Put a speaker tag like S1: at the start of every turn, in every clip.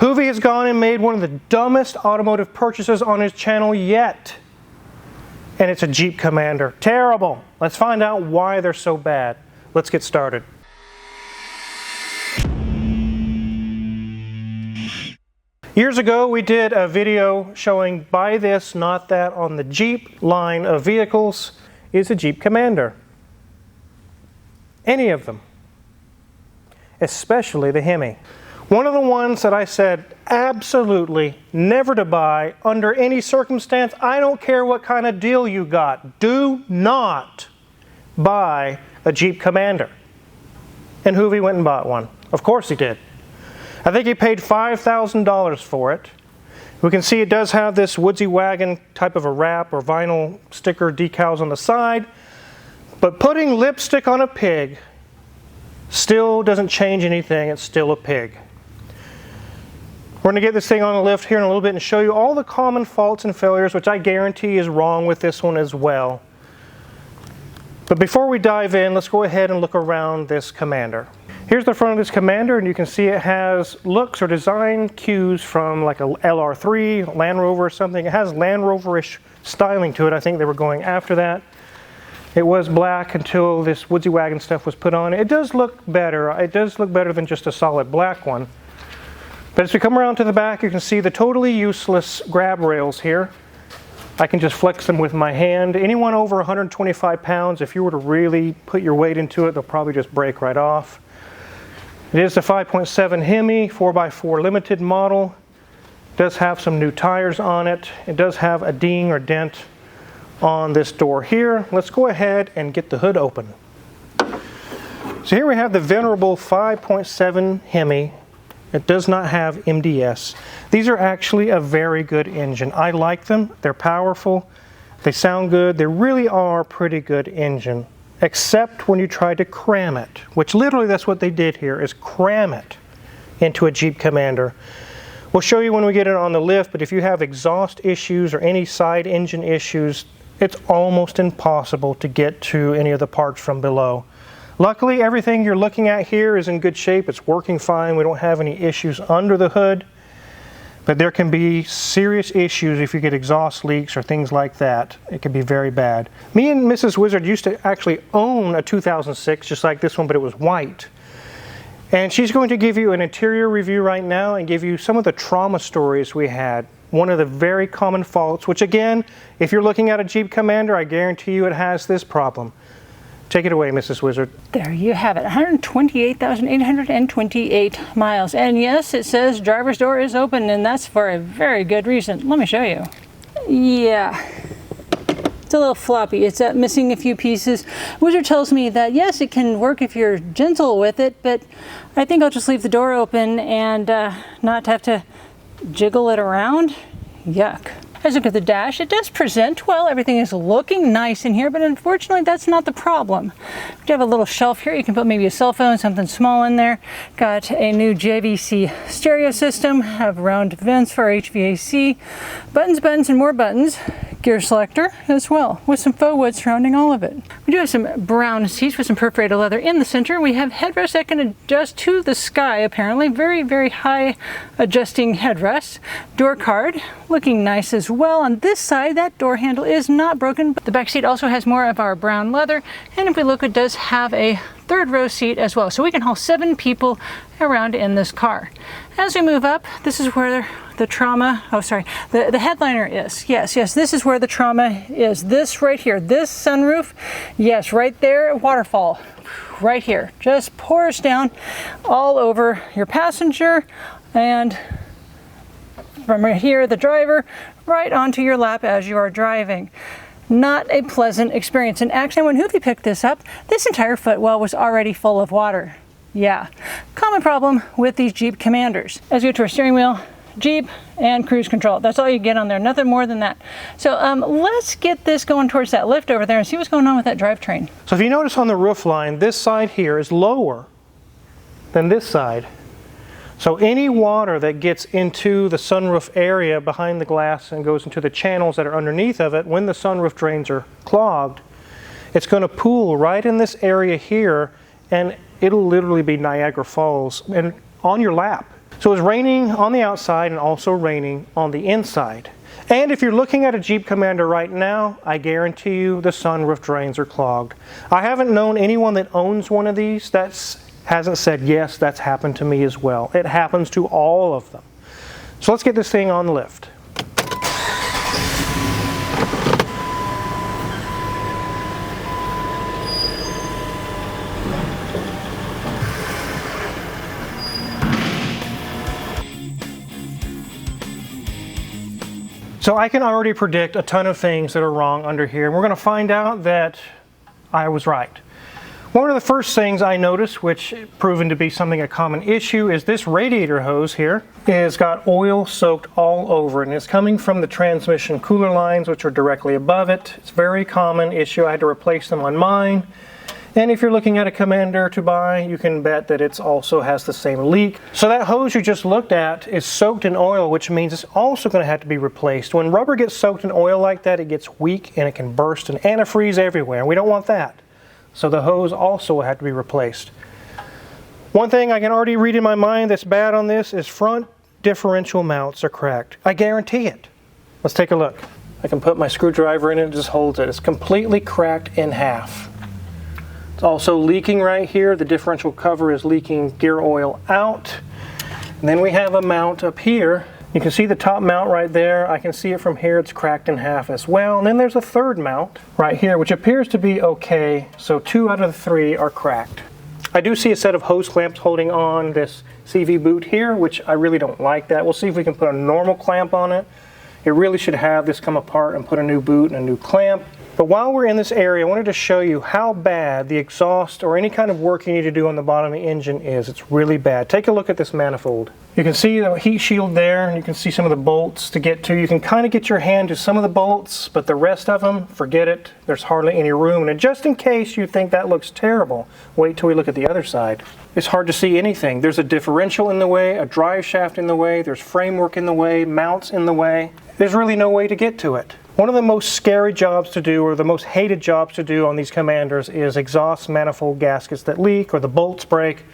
S1: Hoovie has gone and made one of the dumbest automotive purchases on his channel yet. And it's a Jeep Commander. Terrible. Let's find out why they're so bad. Let's get started. Years ago, we did a video showing buy this, not that on the Jeep line of vehicles is a Jeep Commander. Any of them. Especially the Hemi. One of the ones that I said absolutely never to buy under any circumstance. I don't care what kind of deal you got. Do not buy a Jeep Commander. And Hoovie went and bought one. Of course he did. I think he paid $5,000 for it. We can see it does have this woodsy wagon type of a wrap or vinyl sticker decals on the side. But putting lipstick on a pig still doesn't change anything. It's still a pig. We're going to get this thing on the lift here in a little bit and show you all the common faults and failures, which I guarantee is wrong with this one as well. But before we dive in, let's go ahead and look around this Commander. Here's the front of this Commander, and you can see it has looks or design cues from like a LR3, Land Rover or something. It has Land Rover-ish styling to it. I think they were going after that. It was black until this woodsy wagon stuff was put on. It does look better. It does look better than just a solid black one. But as we come around to the back, you can see the totally useless grab rails here. I can just flex them with my hand. Anyone over 125 pounds, if you were to really put your weight into it, they'll probably just break right off. It is the 5.7 Hemi 4x4 limited model. It does have some new tires on it. It does have a ding or dent on this door here. Let's go ahead and get the hood open. So here we have the venerable 5.7 Hemi. It does not have MDS. These are actually a very good engine. I like them. They're powerful. They sound good. They really are a pretty good engine, except when you try to cram it, which literally that's what they did here, is cram it into a Jeep Commander. We'll show you when we get it on the lift, but if you have exhaust issues or any side engine issues, it's almost impossible to get to any of the parts from below. Luckily, everything you're looking at here is in good shape. It's working fine. We don't have any issues under the hood. But there can be serious issues if you get exhaust leaks or things like that. It can be very bad. Me and Mrs. Wizard used to actually own a 2006, just like this one, but it was white. And she's going to give you an interior review right now and give you some of the trauma stories we had. One of the very common faults, which again, if you're looking at a Jeep Commander, I guarantee you it has this problem. Take it away, Mrs. Wizard.
S2: There you have it, 128,828 miles. And yes, it says driver's door is open, and that's for a very good reason. Let me show you. Yeah, it's a little floppy. It's missing a few pieces. Wizard tells me that yes, it can work if you're gentle with it, but I think I'll just leave the door open and not have to jiggle it around. Yuck. As you look at the dash, it does present well. Everything is looking nice in here, but unfortunately that's not the problem. We have a little shelf here. You can put maybe a cell phone, something small in there. Got a new JVC stereo system, have round vents for HVAC, buttons, and more buttons. Gear selector as well, with some faux wood surrounding all of it. We do have some brown seats with some perforated leather in the center. We have headrests that can adjust to the sky, apparently. Very, very high adjusting headrests. Door card, looking nice as well. On this side, that door handle is not broken. The back seat also has more of our brown leather. And if we look, it does have a third row seat as well. So we can haul 7 people around in this car. As we move up, this is where the the headliner is. Yes, this is where the trauma is. This right here, this sunroof, yes, right there, waterfall, right here, just pours down all over your passenger and from right here, the driver, right onto your lap as you are driving. Not a pleasant experience. And actually, when Hoovie picked this up, this entire footwell was already full of water. Yeah, common problem with these Jeep Commanders. As you go to our steering wheel, Jeep, and cruise control. That's all you get on there, nothing more than that. So let's get this going towards that lift over there and see what's going on with that drivetrain.
S1: So if you notice on the roof line, this side here is lower than this side. So any water that gets into the sunroof area behind the glass and goes into the channels that are underneath of it, when the sunroof drains are clogged, it's going to pool right in this area here, and it'll literally be Niagara Falls and on your lap. So it's raining on the outside and also raining on the inside. And if you're looking at a Jeep Commander right now, I guarantee you the sunroof drains are clogged. I haven't known anyone that owns one of these that hasn't said, yes, that's happened to me as well. It happens to all of them. So let's get this thing on the lift. So I can already predict a ton of things that are wrong under here, and we're going to find out that I was right. One of the first things I noticed, which proven to be a common issue, is this radiator hose here has got oil soaked all over it, and it's coming from the transmission cooler lines, which are directly above it. It's a very common issue. I had to replace them on mine. And if you're looking at a Commander to buy, you can bet that it also has the same leak. So that hose you just looked at is soaked in oil, which means it's also going to have to be replaced. When rubber gets soaked in oil like that, it gets weak and it can burst and antifreeze everywhere. And we don't want that. So the hose also will have to be replaced. One thing I can already read in my mind that's bad on this is front differential mounts are cracked. I guarantee it. Let's take a look. I can put my screwdriver in it and it just holds it. It's completely cracked in half. It's also leaking right here. The differential cover is leaking gear oil out. And then we have a mount up here. You can see the top mount right there. I can see it from here. It's cracked in half as well. And then there's a third mount right here, which appears to be okay. So 2 out of the 3 are cracked. I do see a set of hose clamps holding on this CV boot here, which I really don't like that. We'll see if we can put a normal clamp on it. It really should have this come apart and put a new boot and a new clamp. But while we're in this area, I wanted to show you how bad the exhaust or any kind of work you need to do on the bottom of the engine is. It's really bad. Take a look at this manifold. You can see the heat shield there, and you can see some of the bolts to get to. You can kind of get your hand to some of the bolts, but the rest of them, forget it. There's hardly any room. And just in case you think that looks terrible, wait till we look at the other side. It's hard to see anything. There's a differential in the way, a drive shaft in the way, there's framework in the way, mounts in the way. There's really no way to get to it. One of the most scary jobs to do, or the most hated jobs to do on these Commanders, is exhaust manifold gaskets that leak or the bolts break.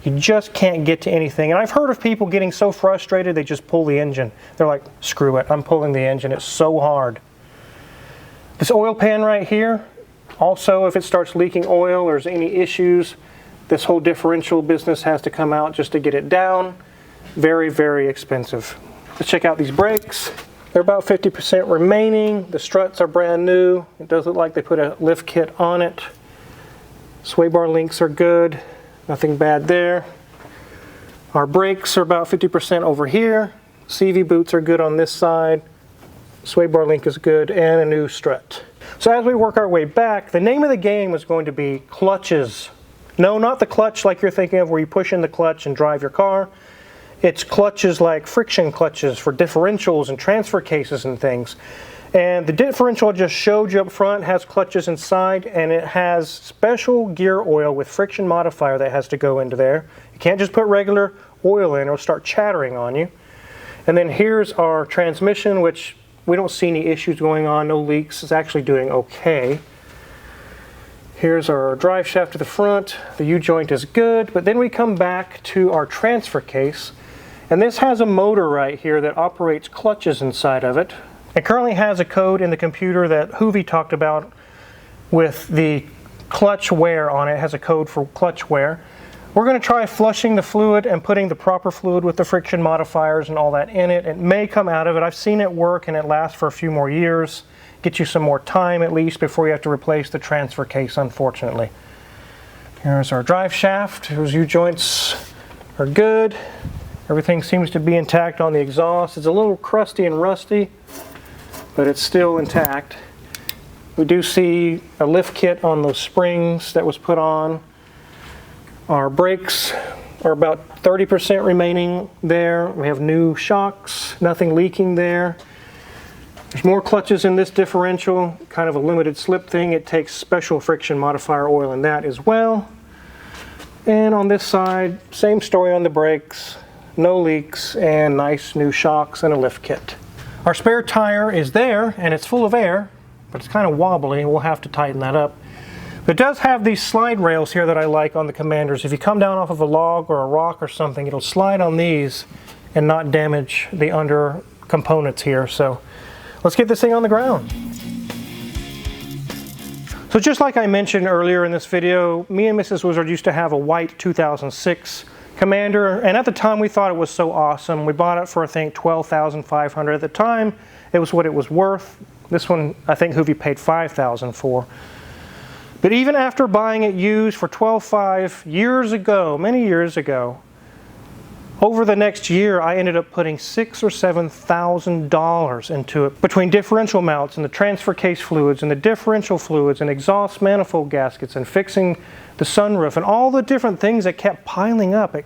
S1: You just can't get to anything. And I've heard of people getting so frustrated they just pull the engine. They're like, screw it, I'm pulling the engine. It's so hard. This oil pan right here, also if it starts leaking oil or there's any issues, this whole differential business has to come out just to get it down. Very, very expensive. Let's check out these brakes. They're about 50% remaining. The struts are brand new. It does look like they put a lift kit on it. Sway bar links are good. Nothing bad there. Our brakes are about 50% over here. CV boots are good on this side. Sway bar link is good, and a new strut. So as we work our way back, the name of the game is going to be clutches. No, not the clutch like you're thinking of where you push in the clutch and drive your car. It's clutches like friction clutches for differentials and transfer cases and things. And the differential I just showed you up front has clutches inside, and it has special gear oil with friction modifier that has to go into there. You can't just put regular oil in, it'll start chattering on you. And then here's our transmission, which we don't see any issues going on, no leaks. It's actually doing okay. Here's our drive shaft to the front. The U-joint is good, but then we come back to our transfer case. And this has a motor right here that operates clutches inside of it. It currently has a code in the computer that Hoovie talked about with the clutch wear on it. It has a code for clutch wear. We're going to try flushing the fluid and putting the proper fluid with the friction modifiers and all that in it. It may come out of it. I've seen it work and it lasts for a few more years. Get you some more time at least before you have to replace the transfer case, unfortunately. Here's our drive shaft. Those U-joints are good. Everything seems to be intact on the exhaust. It's a little crusty and rusty, but it's still intact. We do see a lift kit on those springs that was put on. Our brakes are about 30% remaining there. We have new shocks, nothing leaking there. There's more clutches in this differential, kind of a limited slip thing. It takes special friction modifier oil in that as well. And on this side, same story on the brakes. No leaks, and nice new shocks and a lift kit. Our spare tire is there, and it's full of air, but it's kind of wobbly. We'll have to tighten that up. It does have these slide rails here that I like on the Commanders. If you come down off of a log or a rock or something, it'll slide on these and not damage the under components here. So let's get this thing on the ground. So just like I mentioned earlier in this video, me and Mrs. Wizard used to have a white 2006 Commander, and at the time we thought it was so awesome. We bought it for, I think, $12,500. At the time, it was what it was worth. This one, I think Hoovie paid $5,000 for. But even after buying it used for $12,500 years ago, many years ago, over the next year, I ended up putting $6,000 or $7,000 into it between differential mounts and the transfer case fluids and the differential fluids and exhaust manifold gaskets and fixing the sunroof and all the different things that kept piling up.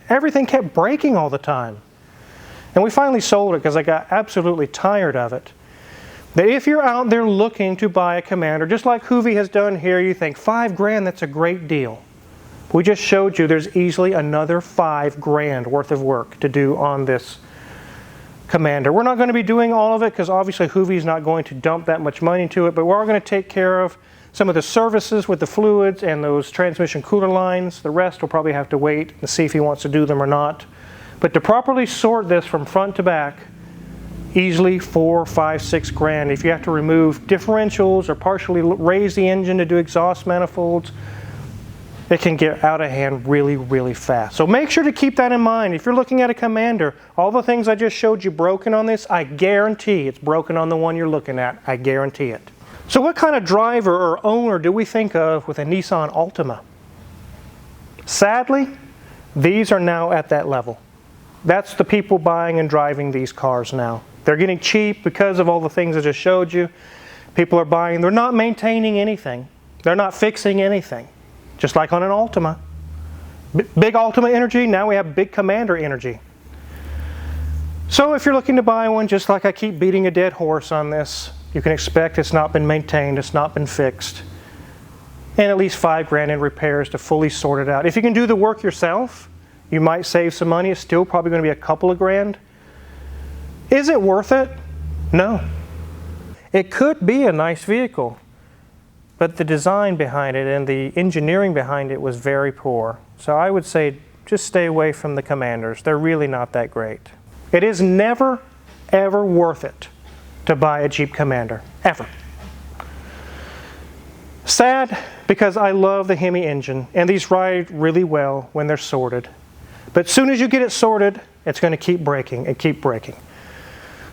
S1: Everything kept breaking all the time. And we finally sold it because I got absolutely tired of it. But if you're out there looking to buy a Commander, just like Hoovie has done here, you think $5,000, that's a great deal. We just showed you there's easily another $5,000 worth of work to do on this Commander. We're not going to be doing all of it because obviously Hoovie's not going to dump that much money into it, but we're going to take care of some of the services with the fluids and those transmission cooler lines. The rest will probably have to wait and see if he wants to do them or not. But to properly sort this from front to back, easily $4,000, $5,000, $6,000. If you have to remove differentials or partially raise the engine to do exhaust manifolds, it can get out of hand really, really fast. So make sure to keep that in mind. If you're looking at a Commander, all the things I just showed you broken on this, I guarantee it's broken on the one you're looking at. I guarantee it. So what kind of driver or owner do we think of with a Nissan Altima? Sadly, these are now at that level. That's the people buying and driving these cars now. They're getting cheap because of all the things I just showed you. People are buying, they're not maintaining anything. They're not fixing anything. Just like on an Altima. Big Altima energy, now we have big Commander energy. So if you're looking to buy one, just like I keep beating a dead horse on this, you can expect it's not been maintained, it's not been fixed. And at least $5,000 in repairs to fully sort it out. If you can do the work yourself, you might save some money. It's still probably going to be a couple of grand. Is it worth it? No. It could be a nice vehicle, but the design behind it and the engineering behind it was very poor. So I would say just stay away from the Commanders. They're really not that great. It is never, ever worth it to buy a Jeep Commander, ever. Sad, because I love the Hemi engine, and these ride really well when they're sorted. But as soon as you get it sorted, it's going to keep breaking and keep breaking.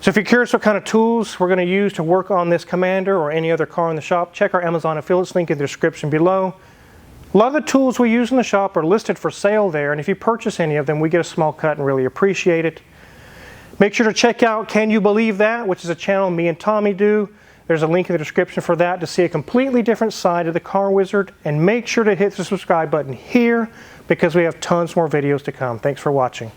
S1: So if you're curious what kind of tools we're going to use to work on this Commander or any other car in the shop, check our Amazon affiliates link in the description below. A lot of the tools we use in the shop are listed for sale there, and if you purchase any of them, we get a small cut and really appreciate it. Make sure to check out Can You Believe That?, which is a channel me and Tommy do. There's a link in the description for that to see a completely different side of the Car Wizard. And make sure to hit the subscribe button here because we have tons more videos to come. Thanks for watching.